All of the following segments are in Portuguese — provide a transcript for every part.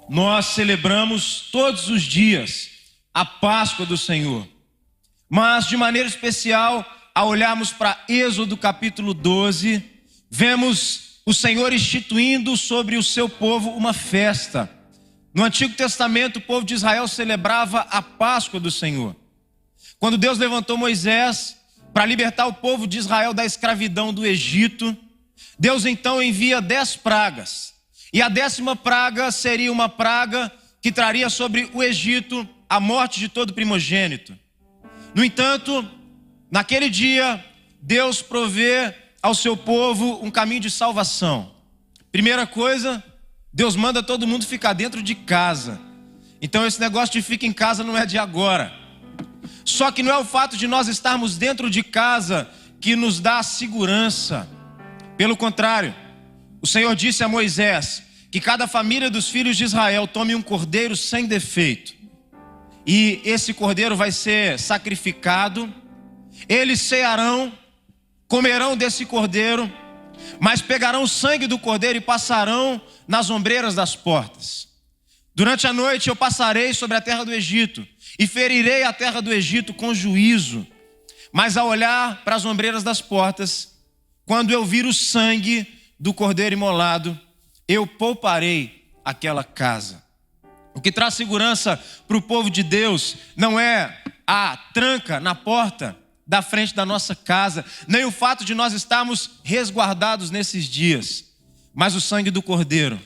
nós celebramos todos os dias a Páscoa do Senhor. Mas, de maneira especial, ao olharmos para Êxodo capítulo 12, vemos o Senhor instituindo sobre o seu povo uma festa. No Antigo Testamento, o povo de Israel celebrava a Páscoa do Senhor. Quando Deus levantou Moisés para libertar o povo de Israel da escravidão do Egito, Deus então envia 10 pragas. E a 10ª praga seria uma praga que traria sobre o Egito a morte de todo primogênito. No entanto, naquele dia, Deus provê ao seu povo um caminho de salvação. Primeira coisa, Deus manda todo mundo ficar dentro de casa. Então esse negócio de fica em casa não é de agora. Só que não é o fato de nós estarmos dentro de casa que nos dá segurança. Pelo contrário, o Senhor disse a Moisés que cada família dos filhos de Israel tome um cordeiro sem defeito. E esse cordeiro vai ser sacrificado. Eles cearão, comerão desse cordeiro, mas pegarão o sangue do cordeiro e passarão nas ombreiras das portas. Durante a noite eu passarei sobre a terra do Egito e ferirei a terra do Egito com juízo. Mas ao olhar para as ombreiras das portas, quando eu vir o sangue do cordeiro imolado, eu pouparei aquela casa. O que traz segurança para o povo de Deus não é a tranca na porta da frente da nossa casa, nem o fato de nós estarmos resguardados nesses dias, mas o sangue do cordeiro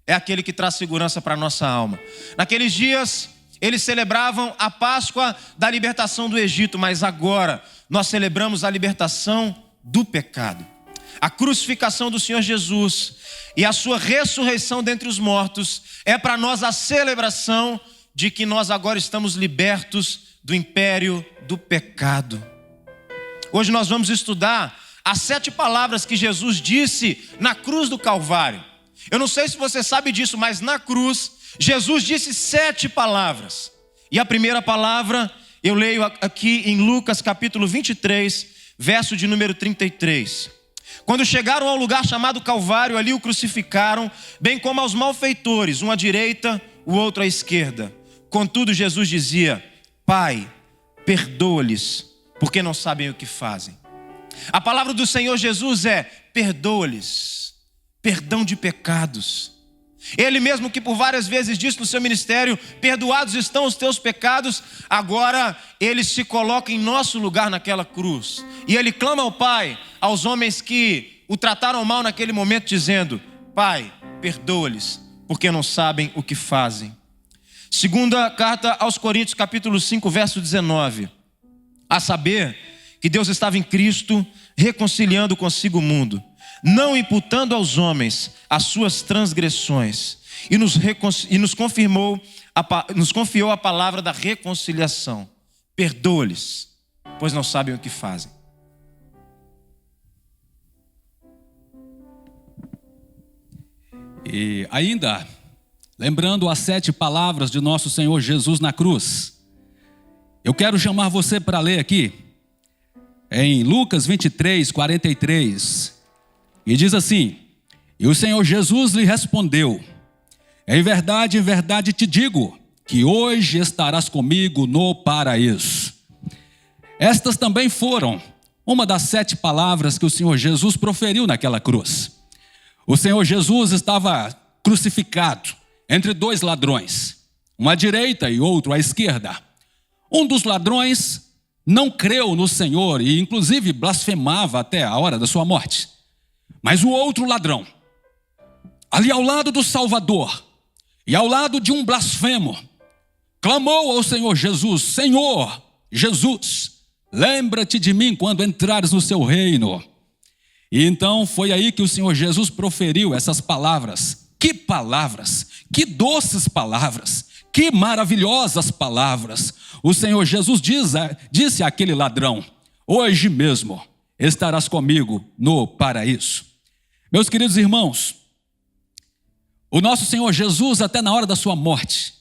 é aquele que traz segurança para a nossa alma. Naqueles dias, eles celebravam a Páscoa da libertação do Egito, mas agora nós celebramos a libertação do pecado. A crucificação do Senhor Jesus e a sua ressurreição dentre os mortos é para nós a celebração de que nós agora estamos libertos do império do pecado. Hoje nós vamos estudar as 7 palavras que Jesus disse na cruz do Calvário. Eu não sei se você sabe disso, mas na cruz, Jesus disse 7 palavras. E a primeira palavra, eu leio aqui em Lucas capítulo 23, verso de número 33. Quando chegaram ao lugar chamado Calvário, ali o crucificaram, bem como aos malfeitores, um à direita, o outro à esquerda. Contudo, Jesus dizia: Pai, perdoa-lhes, porque não sabem o que fazem. A palavra do Senhor Jesus é: perdoa-lhes, perdão de pecados. Ele mesmo que por várias vezes disse no seu ministério: perdoados estão os teus pecados, agora ele se coloca em nosso lugar naquela cruz. E ele clama ao Pai, aos homens que o trataram mal naquele momento, dizendo: Pai, perdoa-lhes, porque não sabem o que fazem. Segunda carta aos Coríntios, capítulo 5, verso 19. A saber, que Deus estava em Cristo, reconciliando consigo o mundo, não imputando aos homens as suas transgressões, e nos confiou a palavra da reconciliação. Perdoa-lhes, pois não sabem o que fazem. E ainda, lembrando as 7 palavras de nosso Senhor Jesus na cruz, eu quero chamar você para ler aqui, em Lucas 23, 43, e diz assim: E o Senhor Jesus lhe respondeu: em verdade te digo, que hoje estarás comigo no paraíso. Estas também foram uma das 7 palavras que o Senhor Jesus proferiu naquela cruz. O Senhor Jesus estava crucificado entre 2 ladrões, um à direita e outro à esquerda. Um dos ladrões não creu no Senhor e inclusive blasfemava até a hora da sua morte. Mas o outro ladrão, ali ao lado do Salvador e ao lado de um blasfemo, clamou ao Senhor Jesus: Senhor Jesus, lembra-te de mim quando entrares no seu reino. E então foi aí que o Senhor Jesus proferiu essas palavras. Que palavras, que doces palavras, que maravilhosas palavras. O Senhor Jesus disse àquele ladrão: hoje mesmo estarás comigo no paraíso. Meus queridos irmãos, o nosso Senhor Jesus, até na hora da sua morte,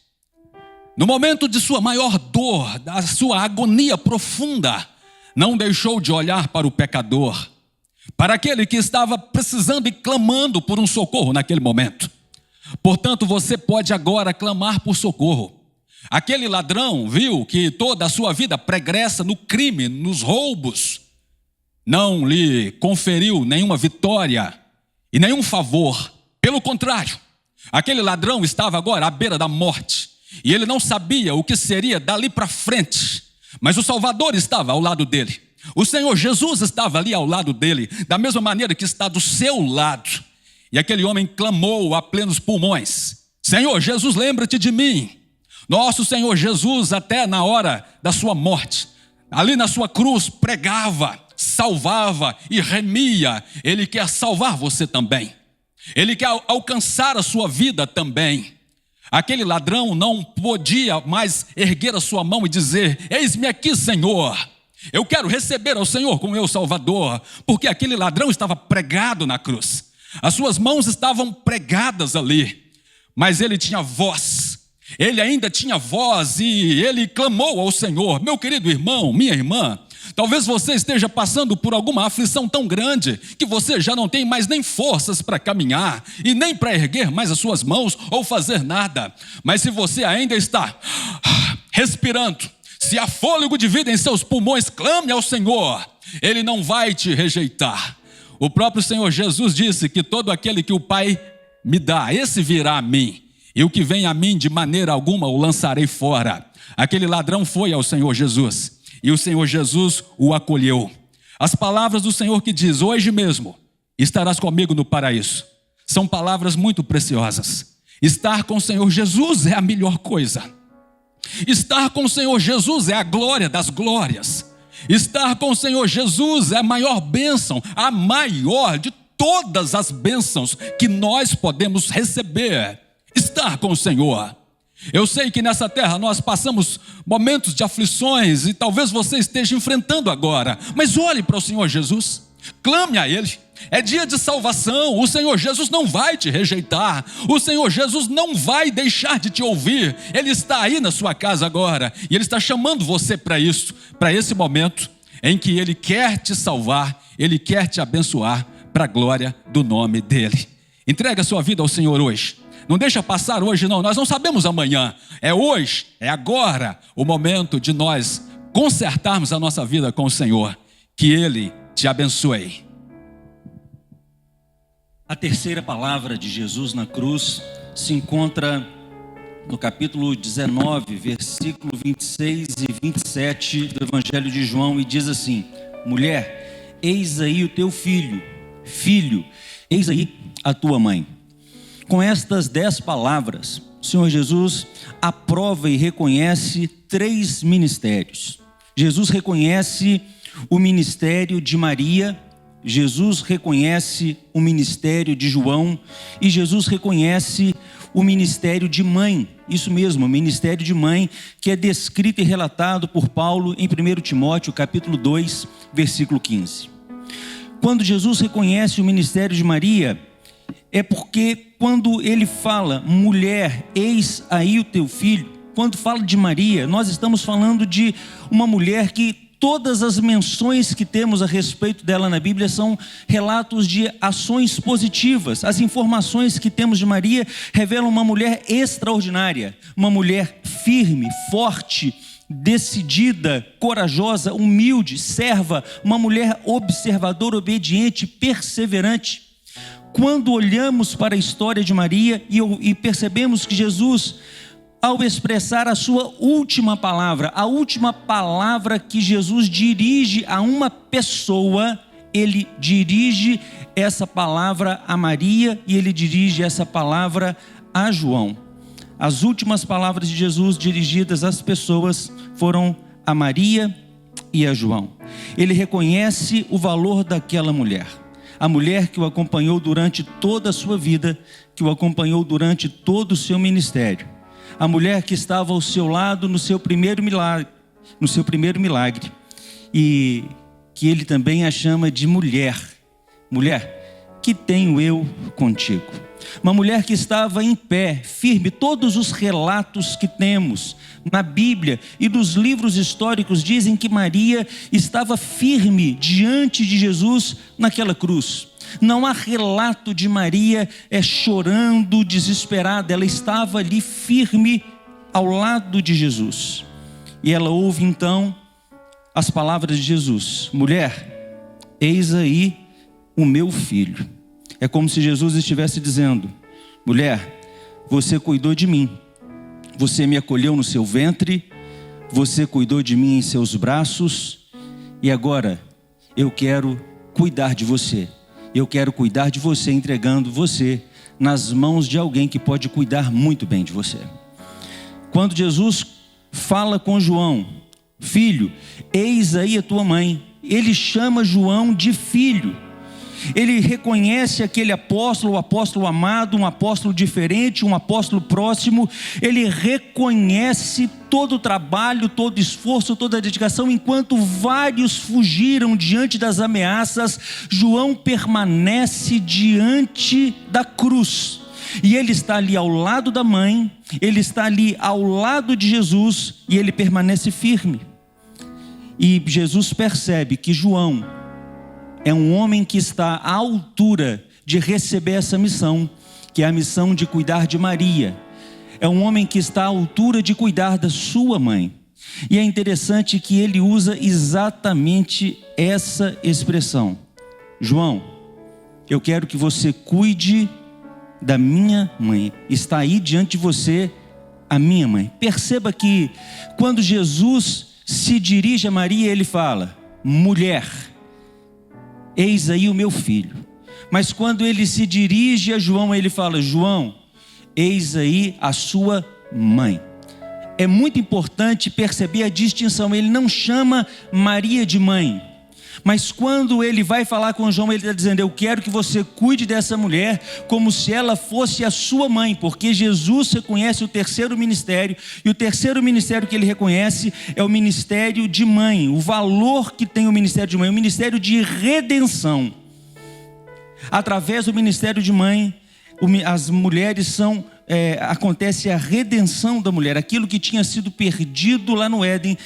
no momento de sua maior dor, da sua agonia profunda, não deixou de olhar para o pecador, para aquele que estava precisando e clamando por um socorro naquele momento. Portanto, você pode agora clamar por socorro. Aquele ladrão viu que toda a sua vida pregressa no crime, nos roubos, não lhe conferiu nenhuma vitória e nenhum favor. Pelo contrário, aquele ladrão estava agora à beira da morte e ele não sabia o que seria dali para frente, mas o Salvador estava ao lado dele. O Senhor Jesus estava ali ao lado dele, da mesma maneira que está do seu lado. E aquele homem clamou a plenos pulmões: Senhor Jesus, lembra-te de mim. Nosso Senhor Jesus, até na hora da sua morte, ali na sua cruz, pregava, salvava e remia. Ele quer salvar você também. Ele quer alcançar a sua vida também. Aquele ladrão não podia mais erguer a sua mão e dizer: eis-me aqui, Senhor, eu quero receber ao Senhor como meu Salvador, porque aquele ladrão estava pregado na cruz. As suas mãos estavam pregadas ali, mas ele tinha voz. Ele ainda tinha voz e ele clamou ao Senhor. Meu querido irmão, minha irmã, talvez você esteja passando por alguma aflição tão grande que você já não tem mais nem forças para caminhar e nem para erguer mais as suas mãos ou fazer nada. Mas se você ainda está respirando, se há fôlego de vida em seus pulmões, clame ao Senhor. Ele não vai te rejeitar. O próprio Senhor Jesus disse que todo aquele que o Pai me dá, esse virá a mim. E o que vem a mim, de maneira alguma o lançarei fora. Aquele ladrão foi ao Senhor Jesus, e o Senhor Jesus o acolheu. As palavras do Senhor que diz: hoje mesmo estarás comigo no paraíso, são palavras muito preciosas. Estar com o Senhor Jesus é a melhor coisa. Estar com o Senhor Jesus é a glória das glórias. Estar com o Senhor Jesus é a maior bênção, a maior de todas as bênçãos que nós podemos receber. Estar com o Senhor. Eu sei que nessa terra nós passamos momentos de aflições e talvez você esteja enfrentando agora, mas olhe para o Senhor Jesus, clame a Ele. É dia de salvação. O Senhor Jesus não vai te rejeitar. O Senhor Jesus não vai deixar de te ouvir. Ele está aí na sua casa agora e Ele está chamando você para isso, para esse momento em que Ele quer te salvar, Ele quer te abençoar para a glória do nome dEle. Entrega a sua vida ao Senhor hoje. Não deixa passar hoje não, nós não sabemos amanhã. É hoje, é agora o momento de nós consertarmos a nossa vida com o Senhor. Que Ele te abençoe. A terceira palavra de Jesus na cruz se encontra no capítulo 19, versículo 26 e 27 do Evangelho de João, e diz assim: mulher, eis aí o teu filho, filho, eis aí a tua mãe. Com estas 10 palavras, o Senhor Jesus aprova e reconhece 3 ministérios. Jesus reconhece o ministério de Maria, Jesus reconhece o ministério de João e Jesus reconhece o ministério de mãe. Isso mesmo, o ministério de mãe, que é descrito e relatado por Paulo em 1 Timóteo, capítulo 2, versículo 15. Quando Jesus reconhece o ministério de Maria, é porque quando ele fala: mulher, eis aí o teu filho, quando fala de Maria, nós estamos falando de uma mulher que todas as menções que temos a respeito dela na Bíblia são relatos de ações positivas. As informações que temos de Maria revelam uma mulher extraordinária, uma mulher firme, forte, decidida, corajosa, humilde, serva, uma mulher observadora, obediente, perseverante. Quando olhamos para a história de Maria e percebemos que Jesus, ao expressar a sua última palavra, a última palavra que Jesus dirige a uma pessoa, Ele dirige essa palavra a Maria e Ele dirige essa palavra a João. As últimas palavras de Jesus dirigidas às pessoas foram a Maria e a João. Ele reconhece o valor daquela mulher. A mulher que o acompanhou durante toda a sua vida, que o acompanhou durante todo o seu ministério. A mulher que estava ao seu lado no seu primeiro milagre, e que ele também a chama de mulher. Mulher, que tenho eu contigo? Uma mulher que estava em pé, firme. Todos os relatos que temos na Bíblia e dos livros históricos dizem que Maria estava firme diante de Jesus naquela cruz. Não há relato de Maria chorando, desesperada. Ela estava ali firme ao lado de Jesus. E ela ouve então as palavras de Jesus: mulher, eis aí o meu filho. É como se Jesus estivesse dizendo: mulher, você cuidou de mim, você me acolheu no seu ventre, você cuidou de mim em seus braços, e agora eu quero cuidar de você. Eu quero cuidar de você, entregando você nas mãos de alguém que pode cuidar muito bem de você. Quando Jesus fala com João: filho, eis aí a tua mãe, ele chama João de filho. Ele reconhece aquele apóstolo, o apóstolo amado, um apóstolo diferente, um apóstolo próximo. Ele reconhece todo o trabalho, todo o esforço, toda a dedicação. Enquanto vários fugiram diante das ameaças, João permanece diante da cruz. E ele está ali ao lado da mãe, ele está ali ao lado de Jesus, e ele permanece firme. E Jesus percebe que João é um homem que está à altura de receber essa missão, que é a missão de cuidar de Maria. É um homem que está à altura de cuidar da sua mãe. E é interessante que ele usa exatamente essa expressão: João, eu quero que você cuide da minha mãe. Está aí diante de você a minha mãe. Perceba que quando Jesus se dirige a Maria, ele fala: mulher, eis aí o meu filho. Mas quando ele se dirige a João, ele fala: João, eis aí a sua mãe. É muito importante perceber a distinção. Ele não chama Maria de mãe, mas quando ele vai falar com João, ele está dizendo: eu quero que você cuide dessa mulher como se ela fosse a sua mãe, porque Jesus reconhece o terceiro ministério, e o terceiro ministério que ele reconhece é o ministério de mãe. O valor que tem o ministério de mãe, o ministério de redenção. Através do ministério de mãe, as mulheres acontece a redenção da mulher. Aquilo que tinha sido perdido lá no Éden,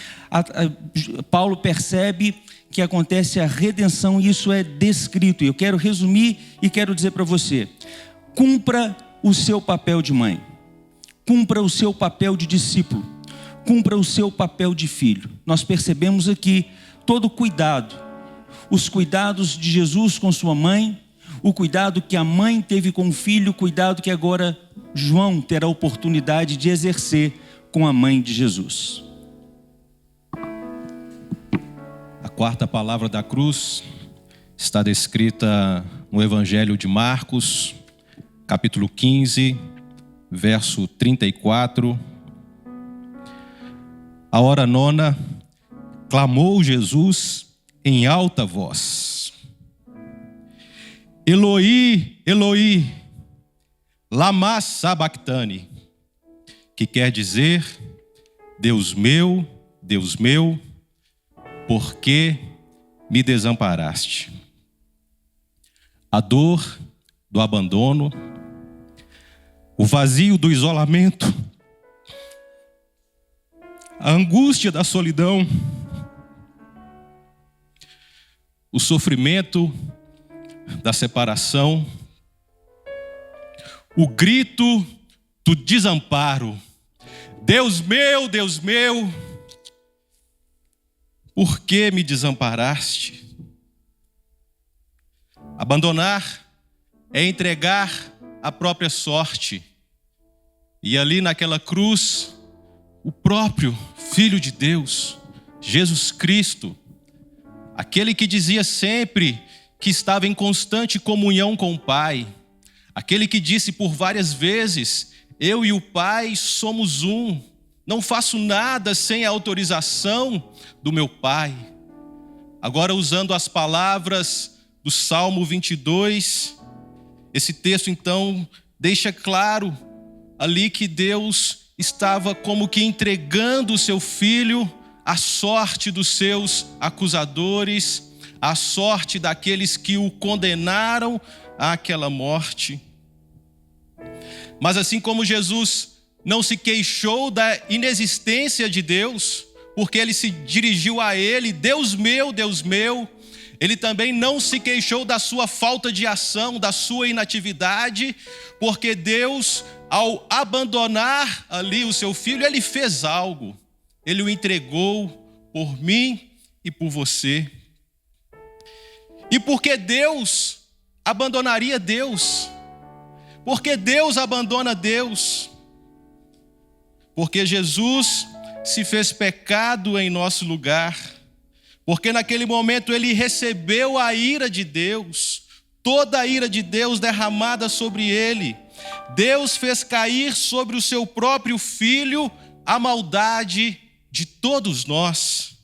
Paulo percebe que acontece a redenção, e isso é descrito. Eu quero resumir e quero dizer para você: cumpra o seu papel de mãe, cumpra o seu papel de discípulo, cumpra o seu papel de filho. Nós percebemos aqui todo o cuidado, os cuidados de Jesus com sua mãe, o cuidado que a mãe teve com o filho, o cuidado que agora João terá a oportunidade de exercer com a mãe de Jesus. A quarta palavra da cruz está descrita no Evangelho de Marcos, capítulo 15, verso 34. A hora nona, clamou Jesus em alta voz: Eloi, Eloi, lama sabactani, que quer dizer: Deus meu, por que me desamparaste? A dor do abandono, o vazio do isolamento, a angústia da solidão, o sofrimento da separação, o grito do desamparo: Deus meu, por que me desamparaste? Abandonar é entregar a própria sorte. E ali naquela cruz, o próprio Filho de Deus, Jesus Cristo, aquele que dizia sempre que estava em constante comunhão com o Pai, aquele que disse por várias vezes: eu e o Pai somos um, não faço nada sem a autorização do meu Pai. Agora, usando as palavras do Salmo 22, esse texto então deixa claro ali que Deus estava como que entregando o seu Filho à sorte dos seus acusadores, à sorte daqueles que o condenaram àquela morte. Mas assim como Jesus não se queixou da inexistência de Deus, porque ele se dirigiu a ele, Deus meu, ele também não se queixou da sua falta de ação, da sua inatividade, porque Deus, ao abandonar ali o seu filho, ele fez algo. Ele o entregou por mim e por você. E por que Deus abandonaria Deus? Porque Deus abandona Deus? Porque Jesus se fez pecado em nosso lugar. Porque naquele momento ele recebeu a ira de Deus, toda a ira de Deus derramada sobre ele. Deus fez cair sobre o seu próprio filho a maldade de todos nós.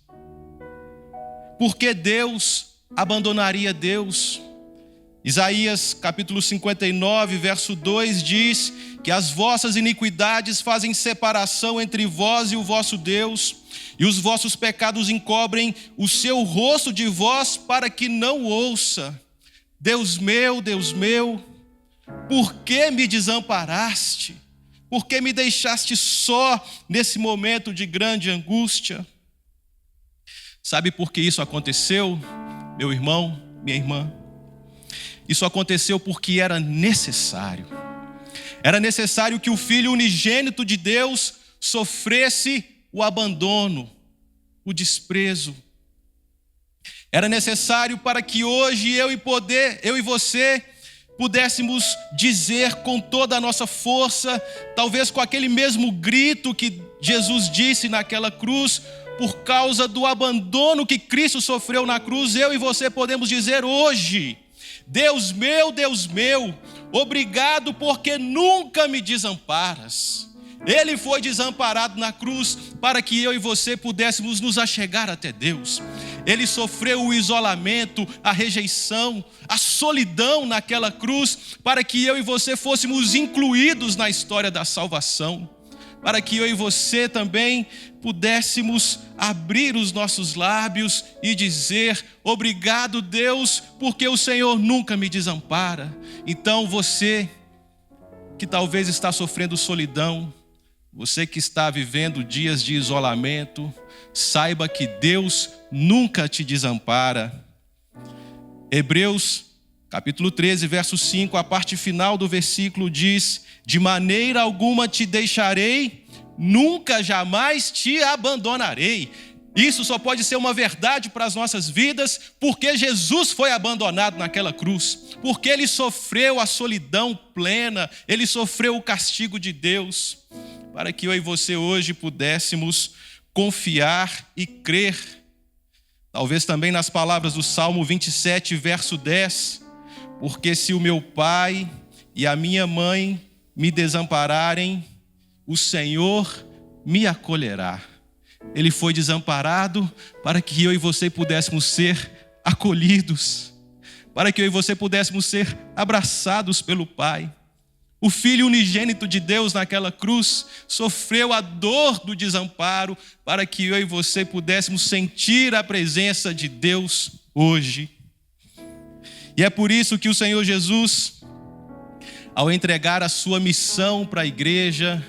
Porque Deus abandonaria Deus? Isaías capítulo 59, verso 2 diz que as vossas iniquidades fazem separação entre vós e o vosso Deus, e os vossos pecados encobrem o seu rosto de vós para que não ouça. Deus meu, por que me desamparaste? Por que me deixaste só nesse momento de grande angústia? Sabe por que isso aconteceu, meu irmão, minha irmã? Isso aconteceu porque era necessário. Era necessário que o Filho unigênito de Deus sofresse o abandono, o desprezo. Era necessário para que hoje eu e você pudéssemos dizer com toda a nossa força, talvez com aquele mesmo grito que Jesus disse naquela cruz, por causa do abandono que Cristo sofreu na cruz, eu e você podemos dizer hoje: Deus meu, obrigado porque nunca me desamparas. Ele foi desamparado na cruz para que eu e você pudéssemos nos achegar até Deus. Ele sofreu o isolamento, a rejeição, a solidão naquela cruz para que eu e você fôssemos incluídos na história da salvação. Para que eu e você também pudéssemos abrir os nossos lábios e dizer: obrigado, Deus, porque o Senhor nunca me desampara. Então você que talvez está sofrendo solidão, você que está vivendo dias de isolamento, saiba que Deus nunca te desampara. Hebreus capítulo 13, verso 5, a parte final do versículo diz: de maneira alguma te deixarei, nunca jamais te abandonarei. Isso só pode ser uma verdade para as nossas vidas, porque Jesus foi abandonado naquela cruz, porque Ele sofreu a solidão plena, Ele sofreu o castigo de Deus, para que eu e você hoje pudéssemos confiar e crer. Talvez também nas palavras do Salmo 27, verso 10, porque se o meu pai e a minha mãe me desampararem, o Senhor me acolherá. Ele foi desamparado para que eu e você pudéssemos ser acolhidos, para que eu e você pudéssemos ser abraçados pelo Pai. O Filho unigênito de Deus naquela cruz sofreu a dor do desamparo para que eu e você pudéssemos sentir a presença de Deus hoje. E é por isso que o Senhor Jesus, ao entregar a sua missão para a igreja,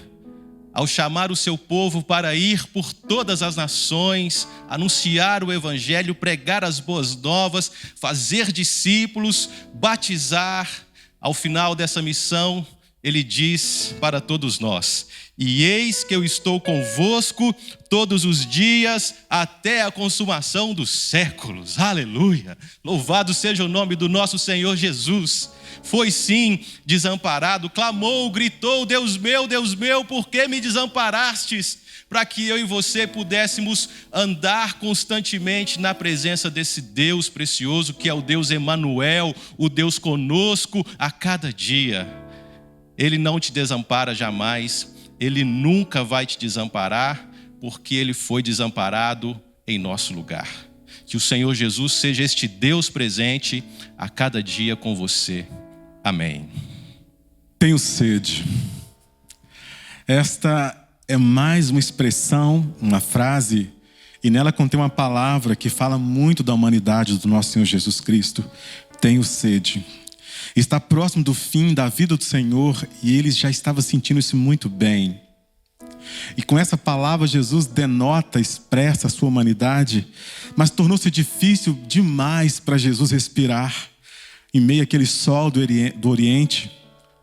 ao chamar o seu povo para ir por todas as nações, anunciar o evangelho, pregar as boas novas, fazer discípulos, batizar, ao final dessa missão, ele diz para todos nós: e eis que eu estou convosco todos os dias até a consumação dos séculos. Aleluia! Louvado seja o nome do nosso Senhor Jesus. Foi sim desamparado, clamou, gritou: Deus meu, por que me desamparastes? Para que eu e você pudéssemos andar constantemente na presença desse Deus precioso, que é o Deus Emanuel, o Deus conosco a cada dia. Ele não te desampara jamais, Ele nunca vai te desamparar, porque Ele foi desamparado em nosso lugar. Que o Senhor Jesus seja este Deus presente a cada dia com você. Amém. Tenho sede. Esta é mais uma expressão, uma frase, e nela contém uma palavra que fala muito da humanidade do nosso Senhor Jesus Cristo. Tenho sede. Está próximo do fim da vida do Senhor e ele já estava sentindo isso muito bem. E com essa palavra Jesus denota, expressa a sua humanidade, mas tornou-se difícil demais para Jesus respirar em meio àquele sol do Oriente,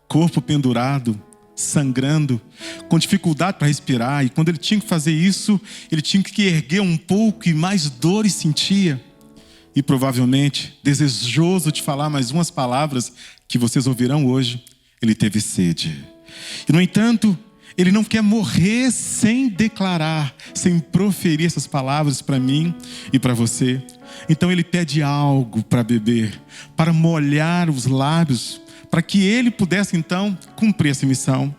corpo pendurado, sangrando, com dificuldade para respirar. E quando ele tinha que fazer isso, ele tinha que erguer um pouco e mais dores sentia. E provavelmente, desejoso de falar mais umas palavras que vocês ouvirão hoje, ele teve sede. E no entanto, ele não quer morrer sem declarar, sem proferir essas palavras para mim e para você. Então ele pede algo para beber, para molhar os lábios, para que ele pudesse então cumprir essa missão.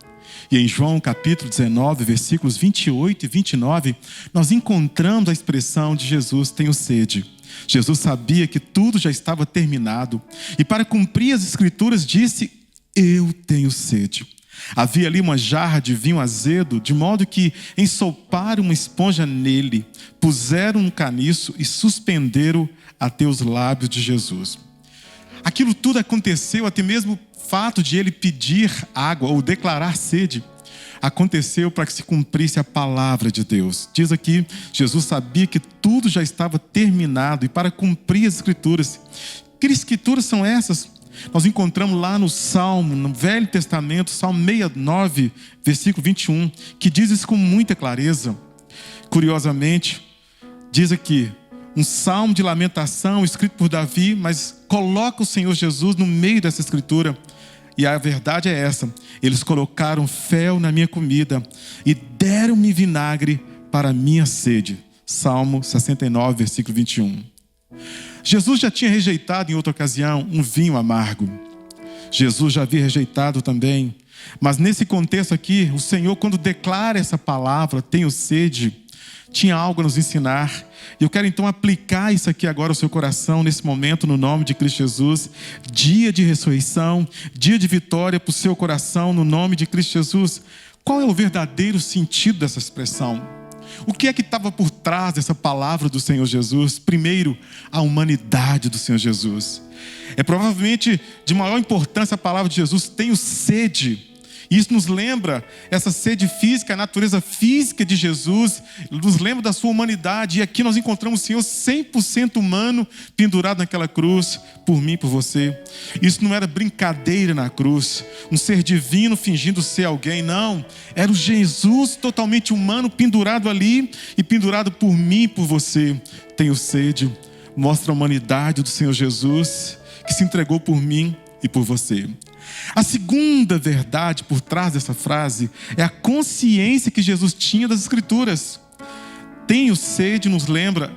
E em João capítulo 19, versículos 28 e 29, nós encontramos a expressão de Jesus: tenho sede. Jesus sabia que tudo já estava terminado e para cumprir as escrituras disse: eu tenho sede. Havia ali uma jarra de vinho azedo, de modo que ensoparam uma esponja nele, puseram um caniço e suspenderam até os lábios de Jesus. Aquilo tudo aconteceu, até mesmo o fato de ele pedir água ou declarar sede, aconteceu para que se cumprisse a palavra de Deus. Diz aqui, Jesus sabia que tudo já estava terminado e para cumprir as escrituras. Que escrituras são essas? Nós encontramos lá no Salmo, no Velho Testamento, Salmo 69, versículo 21, que diz isso com muita clareza. Curiosamente, diz aqui, um salmo de lamentação escrito por Davi, mas coloca o Senhor Jesus no meio dessa escritura. E a verdade é essa: eles colocaram fel na minha comida e deram-me vinagre para a minha sede. Salmo 69, versículo 21. Jesus já tinha rejeitado em outra ocasião um vinho amargo. Jesus já havia rejeitado também. Mas nesse contexto aqui, o Senhor, quando declara essa palavra, tenho sede, tinha algo a nos ensinar. E eu quero então aplicar isso aqui agora ao seu coração, nesse momento, no nome de Cristo Jesus. Dia de ressurreição, dia de vitória para o seu coração, no nome de Cristo Jesus. Qual é o verdadeiro sentido dessa expressão? O que é que estava por trás dessa palavra do Senhor Jesus? Primeiro, a humanidade do Senhor Jesus. É provavelmente de maior importância a palavra de Jesus: tenho sede. Isso nos lembra essa sede física, a natureza física de Jesus, nos lembra da sua humanidade. E aqui nós encontramos o Senhor 100% humano, pendurado naquela cruz, por mim e por você. Isso não era brincadeira na cruz, um ser divino fingindo ser alguém, não. Era o Jesus totalmente humano, pendurado ali e pendurado por mim e por você. Tenho sede. Mostra a humanidade do Senhor Jesus, que se entregou por mim e por você. A segunda verdade por trás dessa frase é a consciência que Jesus tinha das Escrituras. Tenho sede nos lembra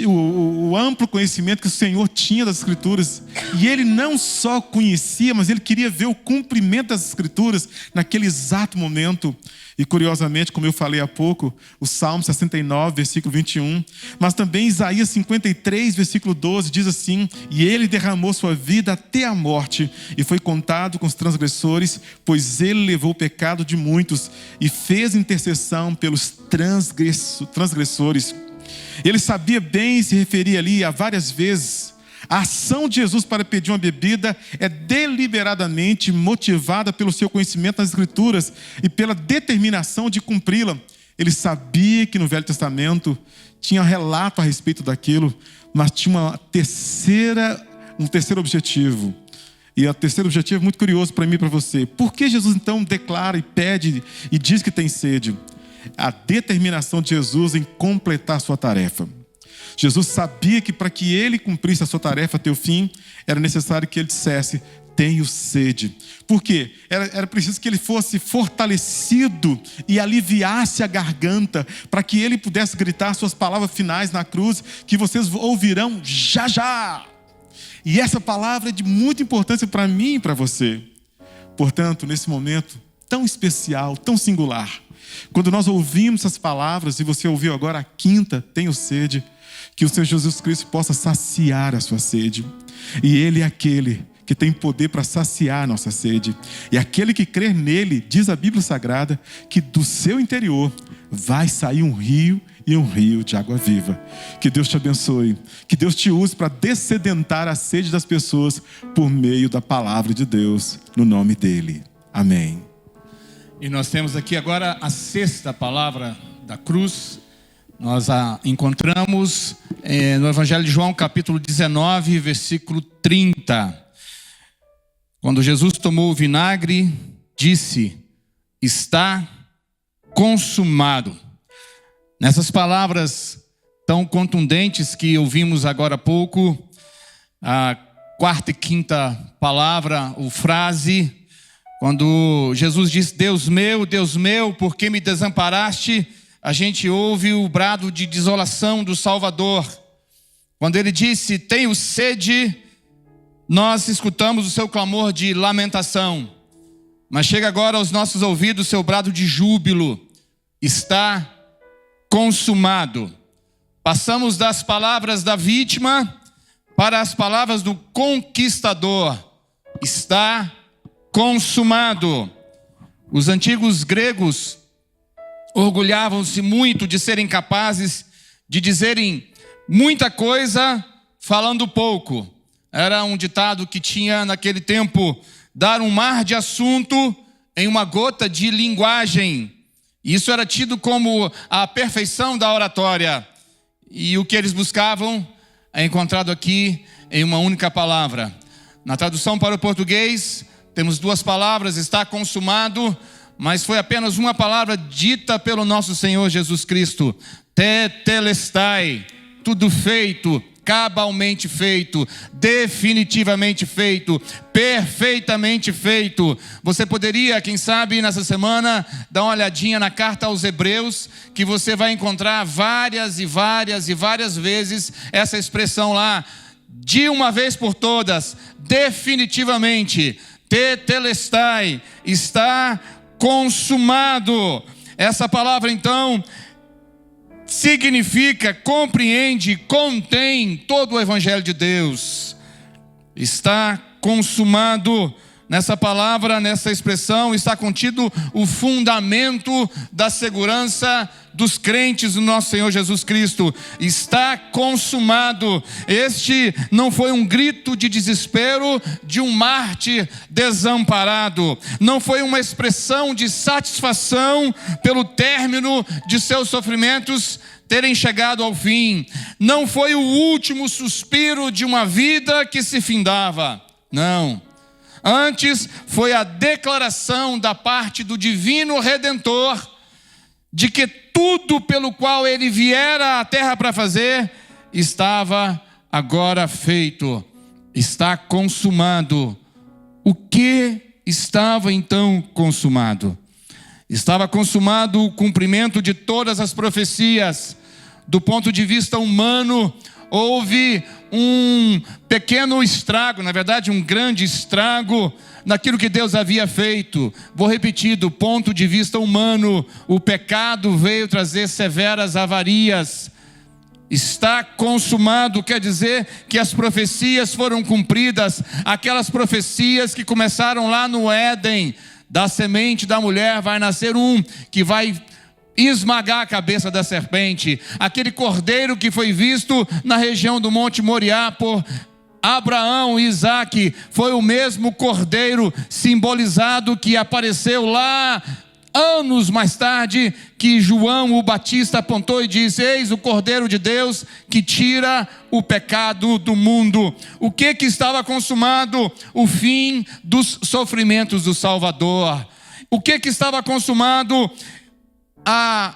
o amplo conhecimento que o Senhor tinha das Escrituras. E ele não só conhecia, mas ele queria ver o cumprimento das Escrituras naquele exato momento. E curiosamente, como eu falei há pouco, o Salmo 69, versículo 21, mas também Isaías 53, versículo 12, diz assim: e ele derramou sua vida até a morte, e foi contado com os transgressores, pois ele levou o pecado de muitos, e fez intercessão pelos transgressores. Ele sabia bem, se referia ali a várias vezes. A ação de Jesus para pedir uma bebida é deliberadamente motivada pelo seu conhecimento das Escrituras e pela determinação de cumpri-la. Ele sabia que no Velho Testamento tinha relato a respeito daquilo, mas tinha um terceiro objetivo. E o terceiro objetivo é muito curioso para mim e para você. Por que Jesus então declara e pede e diz que tem sede? A determinação de Jesus em completar a sua tarefa. Jesus sabia que para que ele cumprisse a sua tarefa até o fim, era necessário que ele dissesse: tenho sede. Por quê? Era preciso que ele fosse fortalecido e aliviasse a garganta, para que ele pudesse gritar suas palavras finais na cruz, que vocês ouvirão já já. E essa palavra é de muita importância para mim e para você. Portanto, nesse momento tão especial, tão singular, quando nós ouvimos essas palavras, e você ouviu agora a quinta, tenho sede, que o Senhor Jesus Cristo possa saciar a sua sede. E Ele é aquele que tem poder para saciar a nossa sede. E aquele que crer nele, diz a Bíblia Sagrada, que do seu interior vai sair um rio e um rio de água viva. Que Deus te abençoe. Que Deus te use para dessedentar a sede das pessoas por meio da palavra de Deus, no nome dele. Amém. E nós temos aqui agora a sexta palavra da cruz. Nós a encontramos no Evangelho de João, capítulo 19, versículo 30. Quando Jesus tomou o vinagre, disse: está consumado. Nessas palavras tão contundentes que ouvimos agora há pouco, a quarta e quinta palavra, ou frase, quando Jesus diz: Deus meu, por que me desamparaste? A gente ouve o brado de desolação do Salvador. Quando ele disse: tenho sede, nós escutamos o seu clamor de lamentação. Mas chega agora aos nossos ouvidos o seu brado de júbilo: está consumado. Passamos das palavras da vítima para as palavras do conquistador: está consumado. Os antigos gregos orgulhavam-se muito de serem capazes de dizerem muita coisa falando pouco. Era um ditado que tinha naquele tempo: dar um mar de assunto em uma gota de linguagem. Isso era tido como a perfeição da oratória. E o que eles buscavam é encontrado aqui em uma única palavra. Na tradução para o português, temos duas palavras: está consumado, mas foi apenas uma palavra dita pelo nosso Senhor Jesus Cristo: tetelestai, tudo feito, cabalmente feito, definitivamente feito, perfeitamente feito. Você poderia, quem sabe, nessa semana, dar uma olhadinha na carta aos Hebreus, que você vai encontrar várias e várias vezes essa expressão lá: de uma vez por todas, definitivamente, tetelestai, está consumado. Essa palavra então significa, compreende, contém todo o Evangelho de Deus. Está consumado. Nessa palavra, nessa expressão, está contido o fundamento da segurança dos crentes no nosso Senhor Jesus Cristo. Está consumado. Este não foi um grito de desespero de um mártir desamparado. Não foi uma expressão de satisfação pelo término de seus sofrimentos terem chegado ao fim. Não foi o último suspiro de uma vida que se findava. Não. Antes foi a declaração da parte do divino Redentor de que tudo pelo qual ele viera à terra para fazer estava agora feito, está consumado. O que estava então consumado? Estava consumado o cumprimento de todas as profecias. Do ponto de vista humano, houve um pequeno estrago, na verdade um grande estrago naquilo que Deus havia feito. Vou repetir: do ponto de vista humano, o pecado veio trazer severas avarias. Está consumado quer dizer que as profecias foram cumpridas, aquelas profecias que começaram lá no Éden: da semente da mulher vai nascer um que vai esmagar a cabeça da serpente. Aquele cordeiro que foi visto na região do Monte Moriá por Abraão e Isaque foi o mesmo cordeiro simbolizado que apareceu lá anos mais tarde, que João o Batista apontou e disse: eis o Cordeiro de Deus que tira o pecado do mundo. O que estava consumado? O fim dos sofrimentos do Salvador. O que estava consumado? A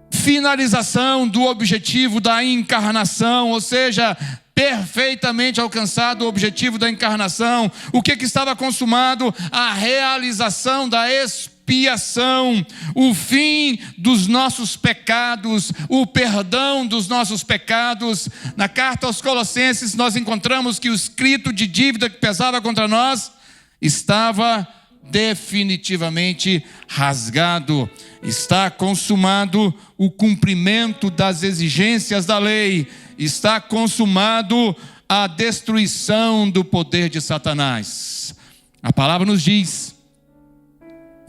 finalização do objetivo da encarnação, ou seja, perfeitamente alcançado o objetivo da encarnação. O que estava consumado? A realização da expiação, o fim dos nossos pecados, o perdão dos nossos pecados. Na carta aos Colossenses nós encontramos que o escrito de dívida que pesava contra nós estava definitivamente rasgado. Está consumado o cumprimento das exigências da lei. Está consumado a destruição do poder de Satanás. A palavra nos diz,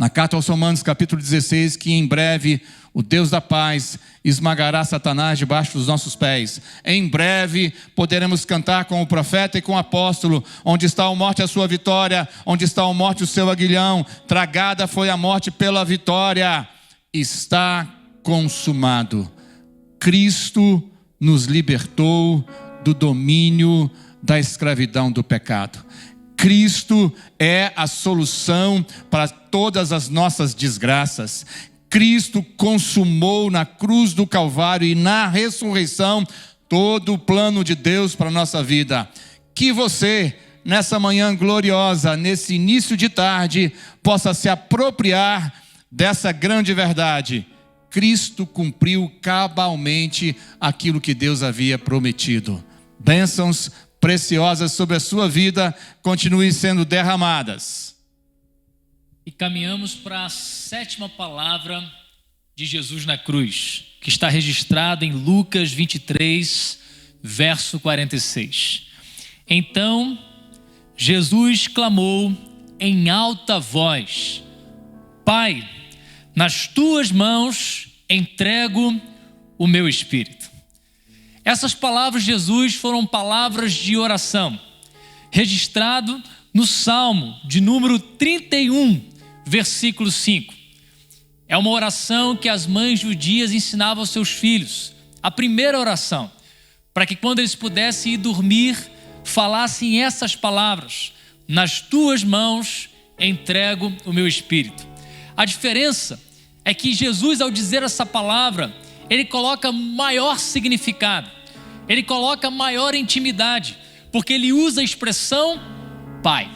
na carta aos Romanos, capítulo 16, que em breve o Deus da paz esmagará Satanás debaixo dos nossos pés. Em breve poderemos cantar com o profeta e com o apóstolo: onde está a morte a sua vitória, onde está a morte o seu aguilhão, tragada foi a morte pela vitória. Está consumado. Cristo nos libertou do domínio da escravidão do pecado. Cristo é a solução para todas as nossas desgraças. Cristo consumou na cruz do Calvário e na ressurreição todo o plano de Deus para a nossa vida. Que você, nessa manhã gloriosa, nesse início de tarde, possa se apropriar dessa grande verdade. Cristo cumpriu cabalmente aquilo que Deus havia prometido. Bênçãos preciosas sobre a sua vida continuem sendo derramadas. E caminhamos para a 7ª palavra de Jesus na cruz, que está registrada em Lucas 23, verso 46. Então, Jesus clamou em alta voz: Pai, nas tuas mãos entrego o meu espírito. Essas palavras de Jesus foram palavras de oração, registrado no Salmo de número 31, versículo 5. É uma oração que as mães judias ensinavam aos seus filhos, a primeira oração, para que quando eles pudessem ir dormir, falassem essas palavras: nas tuas mãos entrego o meu espírito. A diferença é que Jesus, ao dizer essa palavra, ele coloca maior significado, ele coloca maior intimidade, porque ele usa a expressão Pai.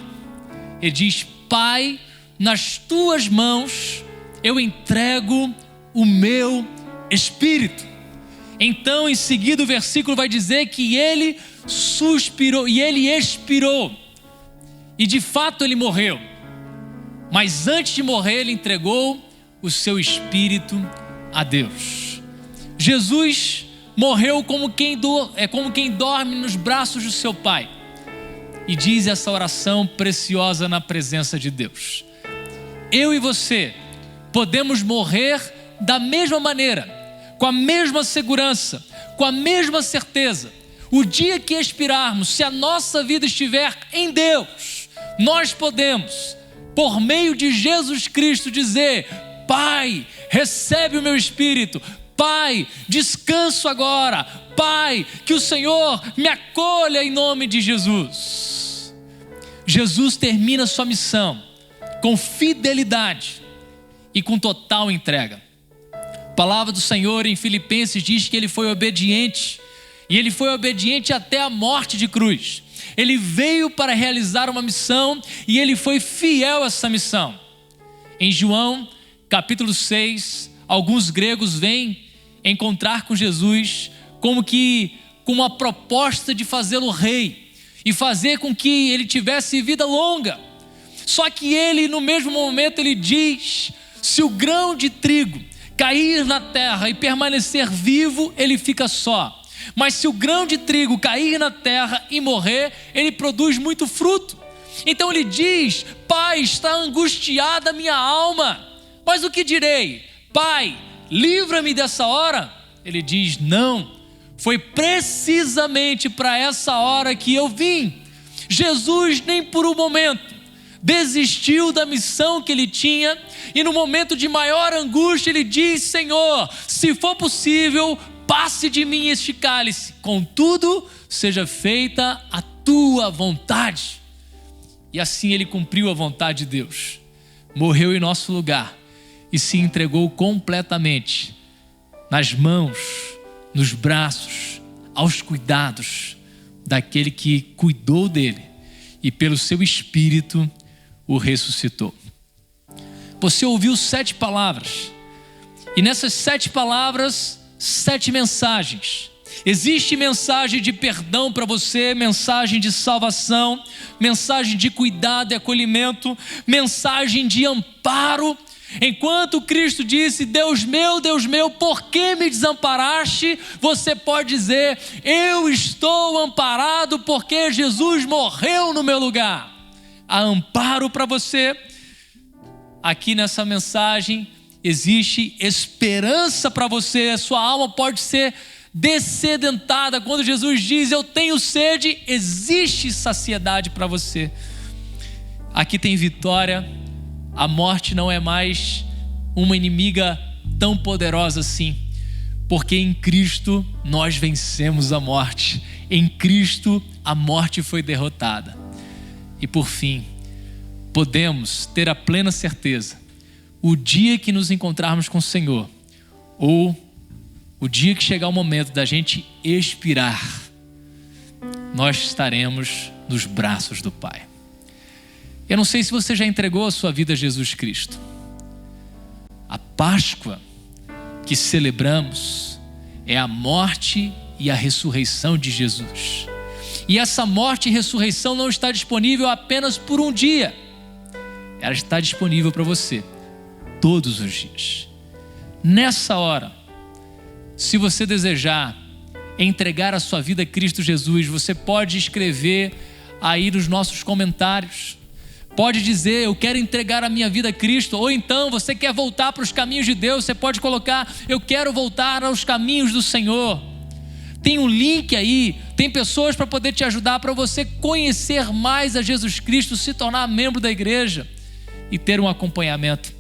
Ele diz: Pai, nas tuas mãos eu entrego o meu espírito. Então, em seguida, o versículo vai dizer que ele suspirou e ele expirou. E de fato ele morreu. Mas antes de morrer, ele entregou o seu espírito a Deus. Jesus morreu como quem dorme nos braços do seu Pai. E diz essa oração preciosa na presença de Deus: eu e você podemos morrer da mesma maneira, com a mesma segurança, com a mesma certeza. O dia que expirarmos, se a nossa vida estiver em Deus, nós podemos, por meio de Jesus Cristo, dizer: Pai, recebe o meu espírito. Pai, descanso agora. Pai, que o Senhor me acolha em nome de Jesus. Jesus termina sua missão com fidelidade e com total entrega. A palavra do Senhor em Filipenses diz que ele foi obediente, e ele foi obediente até a morte de cruz. Ele veio para realizar uma missão e ele foi fiel a essa missão. Em João capítulo 6, alguns gregos vêm encontrar com Jesus como que com uma proposta de fazê-lo rei e fazer com que ele tivesse vida longa. Só que ele, no mesmo momento, ele diz: se o grão de trigo cair na terra e permanecer vivo, ele fica só. Mas se o grão de trigo cair na terra e morrer, ele produz muito fruto. Então ele diz: Pai, está angustiada a minha alma, mas o que direi? Pai, livra-me dessa hora. Ele diz: não, foi precisamente para essa hora que eu vim. Jesus nem por um momento desistiu da missão que ele tinha, e no momento de maior angústia ele diz: Senhor, se for possível, passe de mim este cálice, contudo, seja feita a tua vontade. E assim ele cumpriu a vontade de Deus, morreu em nosso lugar e se entregou completamente nas mãos, nos braços, aos cuidados daquele que cuidou dele e pelo seu espírito o ressuscitou. Você ouviu 7 palavras, e nessas 7 palavras, 7 mensagens. Existe mensagem de perdão para você, mensagem de salvação, mensagem de cuidado e acolhimento, mensagem de amparo. Enquanto Cristo disse: Deus meu, por que me desamparaste? Você pode dizer: eu estou amparado porque Jesus morreu no meu lugar. Há amparo para você, aqui nessa mensagem existe esperança para você. A sua alma pode ser dessedentada. Quando Jesus diz, eu tenho sede, existe saciedade para você. Aqui tem vitória. A morte não é mais uma inimiga tão poderosa assim, porque em Cristo nós vencemos a morte. Em Cristo a morte foi derrotada. E por fim, podemos ter a plena certeza, o dia que nos encontrarmos com o Senhor, ou o dia que chegar o momento da gente expirar, nós estaremos nos braços do Pai. Eu não sei se você já entregou a sua vida a Jesus Cristo. A Páscoa que celebramos é a morte e a ressurreição de Jesus. E essa morte e ressurreição não está disponível apenas por um dia. Ela está disponível para você todos os dias. Nessa hora, se você desejar entregar a sua vida a Cristo Jesus, você pode escrever aí nos nossos comentários. Pode dizer, eu quero entregar a minha vida a Cristo. Ou então, você quer voltar para os caminhos de Deus, você pode colocar, eu quero voltar aos caminhos do Senhor. Tem um link aí, tem pessoas para poder te ajudar, para você conhecer mais a Jesus Cristo, se tornar membro da igreja e ter um acompanhamento.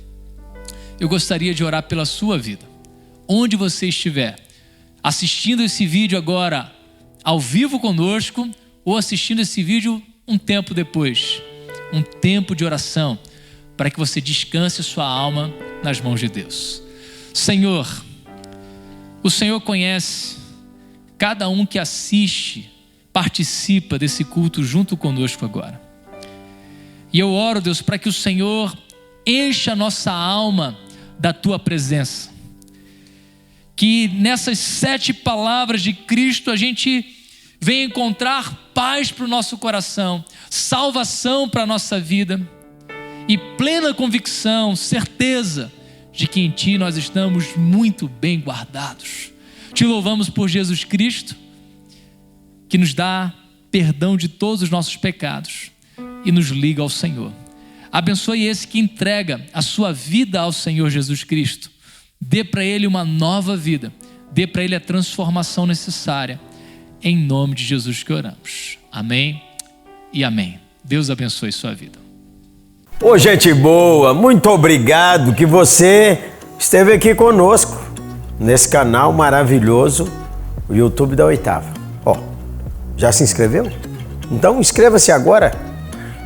Eu gostaria de orar pela sua vida. Onde você estiver, assistindo esse vídeo agora ao vivo conosco, ou assistindo esse vídeo um tempo depois, um tempo de oração, para que você descanse sua alma nas mãos de Deus. Senhor, o Senhor conhece cada um que assiste, participa desse culto junto conosco agora. E eu oro, Deus, para que o Senhor encha a nossa alma da Tua presença. Que nessas 7 palavras de Cristo a gente venha encontrar paz para o nosso coração, salvação para a nossa vida e plena convicção, certeza de que em Ti nós estamos muito bem guardados. Te louvamos por Jesus Cristo, que nos dá perdão de todos os nossos pecados e nos liga ao Senhor. Abençoe esse que entrega a sua vida ao Senhor Jesus Cristo. Dê para ele uma nova vida. Dê para ele a transformação necessária. Em nome de Jesus que oramos. Amém e amém. Deus abençoe sua vida. Ô, gente boa, muito obrigado que você esteve aqui conosco nesse canal maravilhoso, o YouTube da Oitava. Ó, já se inscreveu? Então inscreva-se agora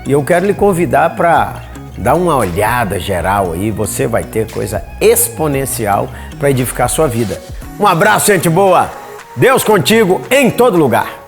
e eu quero lhe convidar para dar uma olhada geral aí, você vai ter coisa exponencial para edificar a sua vida. Um abraço, gente boa! Deus contigo em todo lugar!